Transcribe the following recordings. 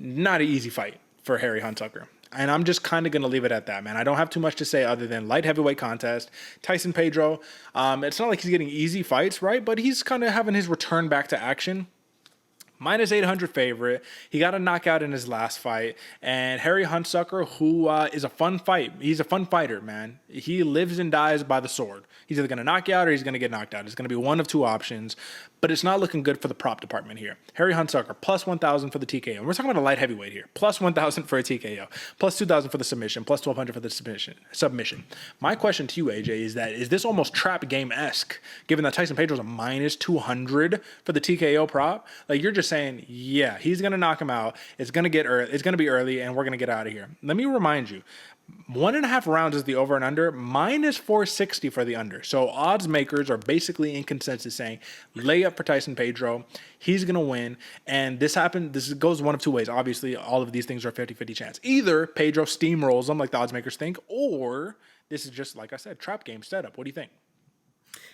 not an easy fight for Harry Hunsucker. And I'm just kind of going to leave it at that, man. I don't have too much to say other than light heavyweight contest. Tyson Pedro, it's not like he's getting easy fights, right? But he's kind of having his return back to action. Minus 800 favorite. He got a knockout in his last fight. And Harry Hunsucker, who is a fun fight. He's a fun fighter, man. He lives and dies by the sword. He's either going to knock you out or he's going to get knocked out. It's going to be one of two options. But it's not looking good for the prop department here. Harry Hunsucker, plus 1,000 for the TKO. And we're talking about a light heavyweight here. Plus 1,000 for a TKO. Plus 2,000 for the submission. Plus 1,200 for the submission. My question to you, AJ, is this almost trap game-esque, given that Tyson Pedro's a minus 200 for the TKO prop? Like, you're just saying, yeah, he's going to knock him out. It's going to be early, and we're going to get out of here. Let me remind you, 1.5 rounds is the over and under, minus 460 for the under. So odds makers are basically in consensus saying, lay up for Tyson Pedro. He's going to win. And this goes one of two ways. Obviously, all of these things are 50-50 chance. Either Pedro steamrolls them like the odds makers think, or this is just, like I said, trap game setup. What do you think?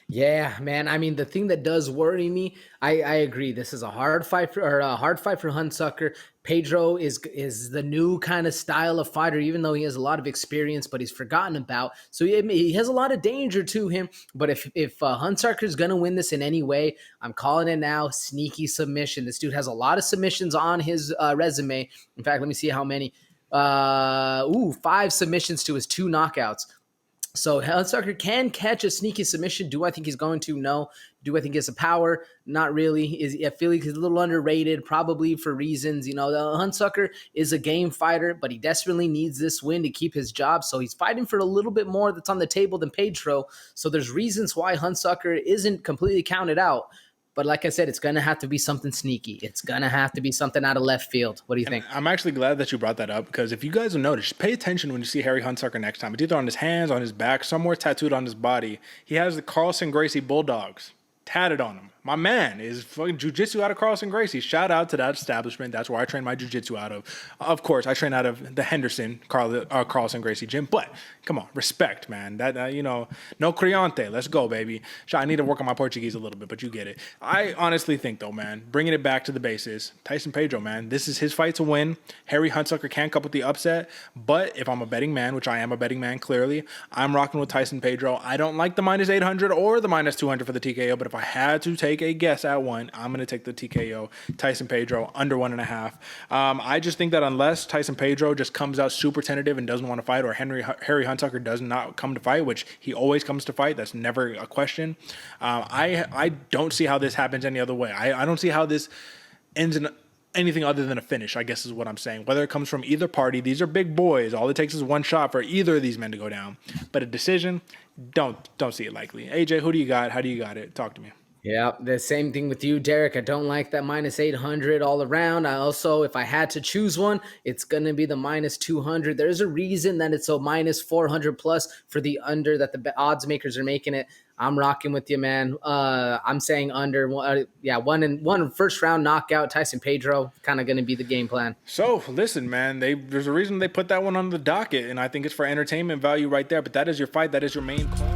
Yeah, man. I mean, the thing that does worry me, I agree. This is a hard fight for Hunsucker. Pedro is the new kind of style of fighter, even though he has a lot of experience, but he's forgotten about. So he has a lot of danger to him. But if Hunsucker is going to win this in any way, I'm calling it now. Sneaky submission. This dude has a lot of submissions on his resume. In fact, let me see how many. 5 submissions to his 2 knockouts. So Hunsucker can catch a sneaky submission. Do I think he's going to? No. Do I think he has the power? Not really. I feel like he's a little underrated, probably for reasons. The Hunsucker is a game fighter, but he desperately needs this win to keep his job. So he's fighting for a little bit more that's on the table than Pedro. So there's reasons why Hunsucker isn't completely counted out. But like I said, it's going to have to be something sneaky. It's going to have to be something out of left field. What do you think? I'm actually glad that you brought that up, because if you guys have noticed, pay attention when you see Harry Hunsucker next time. It's either on his hands, on his back, somewhere tattooed on his body. He has the Carlson Gracie Bulldogs tatted on him. My man is fucking jiu-jitsu out of Carlson Gracie. Shout out to that establishment. That's where I train my jiu-jitsu out of. Of course, I train out of the Henderson Carlson Gracie gym. But come on, respect, man. That no criante. Let's go, baby. I need to work on my Portuguese a little bit, but you get it. I honestly think, though, man, bringing it back to the bases, Tyson Pedro, man, this is his fight to win. Harry Hunsucker can't come up with the upset. But if I'm a betting man, which I am a betting man, clearly, I'm rocking with Tyson Pedro. I don't like the minus 800 or the minus 200 for the TKO, but if I had to take a guess at one, I'm going to take the TKO. Tyson Pedro under 1.5. I just think that unless Tyson Pedro just comes out super tentative and doesn't want to fight, or Harry Hunsucker does not come to fight, which he always comes to fight, that's never a question. I don't see how this happens any other way. I don't see how this ends in anything other than a finish, I guess is what I'm saying. Whether it comes from either party, these are big boys. All it takes is one shot for either of these men to go down. But a decision, don't see it likely. AJ, who do you got? How do you got it? Talk to me. Yeah, the same thing with you, Derek. I don't like that minus 800 all around. I also, if I had to choose one, it's going to be the minus 200. There's a reason that it's a minus 400 plus for the under that the odds makers are making it. I'm rocking with you, man. I'm saying under. One first round knockout, Tyson Pedro, kind of going to be the game plan. So listen, man, there's a reason they put that one on the docket, and I think it's for entertainment value right there. But that is your fight. That is your main call.